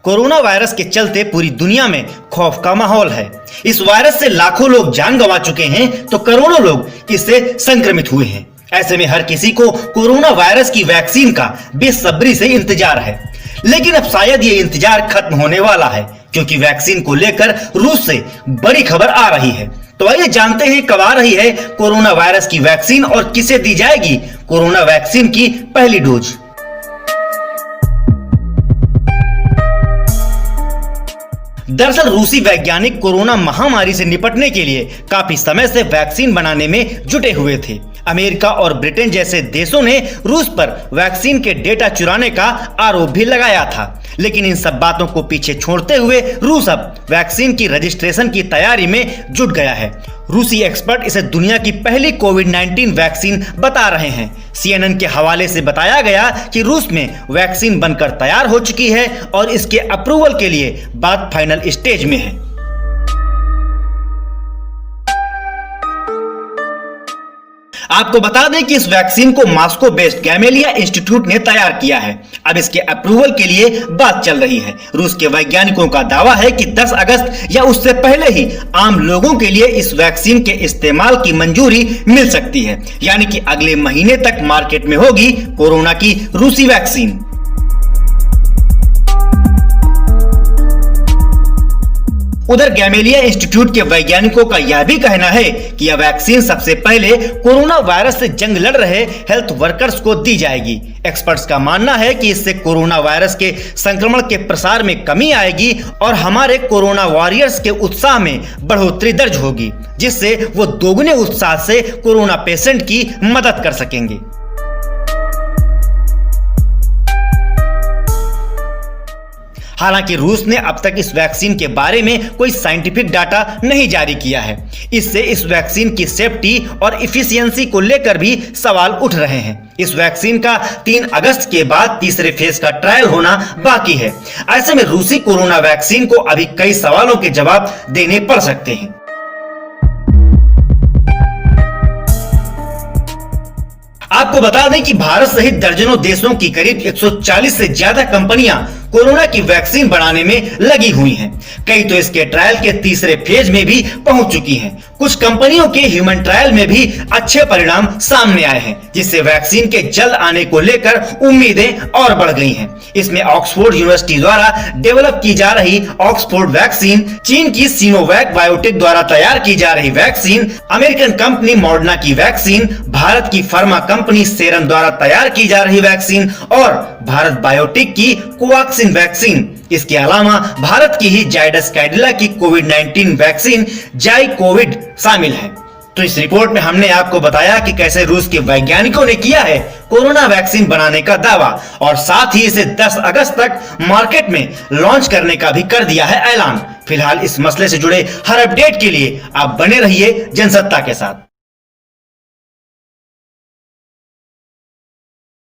Corona virus के चलते पूरी दुनिया में खौफ का माहौल है। इस वायरस से लाखों लोग जान गंवा चुके हैं तो करोड़ों लोग इससे संक्रमित हुए हैं। ऐसे में हर किसी को कोरोना वायरस की वैक्सीन का बेसब्री से इंतजार है। लेकिन अब शायद ये इंतजार खत्म होने वाला है, क्योंकि वैक्सीन को लेकर रूस से बड़ी खबर आ रही है। तो आइए जानते हैं कब आ रही है कोरोना वायरस की वैक्सीन और किसे दी जाएगी कोरोना वैक्सीन की पहली डोज। दरअसल रूसी वैज्ञानिक कोरोना महामारी से निपटने के लिए काफी समय से वैक्सीन बनाने में जुटे हुए थे। अमेरिका और ब्रिटेन जैसे देशों ने रूस पर वैक्सीन के डेटा चुराने का आरोप भी लगाया था, लेकिन इन सब बातों को पीछे छोड़ते हुए रूस अब वैक्सीन की रजिस्ट्रेशन की तैयारी में जुट गया है। रूसी एक्सपर्ट इसे दुनिया की पहली कोविड-19 वैक्सीन बता रहे हैं। CNN के हवाले से बताया गया कि रूस में वैक्सीन बनकर तैयार हो चुकी है और इसके अप्रूवल के लिए बात फाइनल स्टेज में है। आपको बता दें कि इस वैक्सीन को मॉस्को बेस्ड गैमेलिया इंस्टीट्यूट ने तैयार किया है। अब इसके अप्रूवल के लिए बात चल रही है। रूस के वैज्ञानिकों का दावा है कि 10 अगस्त या उससे पहले ही आम लोगों के लिए इस वैक्सीन के इस्तेमाल की मंजूरी मिल सकती है, यानी कि अगले महीने तक मार्केट में होगी कोरोना की रूसी वैक्सीन। उधर गैमेलिया इंस्टीट्यूट के वैज्ञानिकों का यह भी कहना है कि यह वैक्सीन सबसे पहले कोरोना वायरस से जंग लड़ रहे हेल्थ वर्कर्स को दी जाएगी। एक्सपर्ट्स का मानना है कि इससे कोरोना वायरस के संक्रमण के प्रसार में कमी आएगी और हमारे कोरोना वॉरियर्स के उत्साह में बढ़ोतरी दर्ज होगी, जिससे वो दोगुने उत्साह से कोरोना पेशेंट की मदद कर सकेंगे। हालांकि रूस ने अब तक इस वैक्सीन के बारे में कोई साइंटिफिक डाटा नहीं जारी किया है। इससे इस वैक्सीन की सेफ्टी और इफिशियंसी को लेकर भी सवाल उठ रहे हैं। इस वैक्सीन का 3 अगस्त के बाद तीसरे फेज का ट्रायल होना बाकी है। ऐसे में रूसी कोरोना वैक्सीन को अभी कई सवालों के जवाब देने पड़ सकते हैं। आपको बता दें कि भारत सहित दर्जनों देशों की करीब 140 से ज्यादा कंपनियां कोरोना की वैक्सीन बनाने में लगी हुई हैं। कई तो इसके ट्रायल के तीसरे फेज में भी पहुंच चुकी हैं। कुछ कंपनियों के ह्यूमन ट्रायल में भी अच्छे परिणाम सामने आए हैं, जिससे वैक्सीन के जल्द आने को लेकर उम्मीदें और बढ़ गई हैं। इसमें ऑक्सफोर्ड यूनिवर्सिटी द्वारा डेवलप की जा रही ऑक्सफोर्ड वैक्सीन, चीन की सिनोवैक बायोटेक द्वारा तैयार की जा रही वैक्सीन, अमेरिकन कंपनी मॉडर्ना की वैक्सीन, भारत की फार्मा कंपनी सेरम द्वारा तैयार की जा रही वैक्सीन और भारत बायोटेक की कोवैक्सीन वैक्सीन। इसके अलावा भारत की ही जायडस कैडिला की कोविड-19 वैक्सीन जाई कोविड शामिल है। तो इस रिपोर्ट में हमने आपको बताया कि कैसे रूस के वैज्ञानिकों ने किया है कोरोना वैक्सीन बनाने का दावा और साथ ही इसे 10 अगस्त तक मार्केट में लॉन्च करने का भी कर दिया है ऐलान। फिलहाल इस मसले से जुड़े हर अपडेट के लिए आप बने रहिए जनसत्ता के साथ।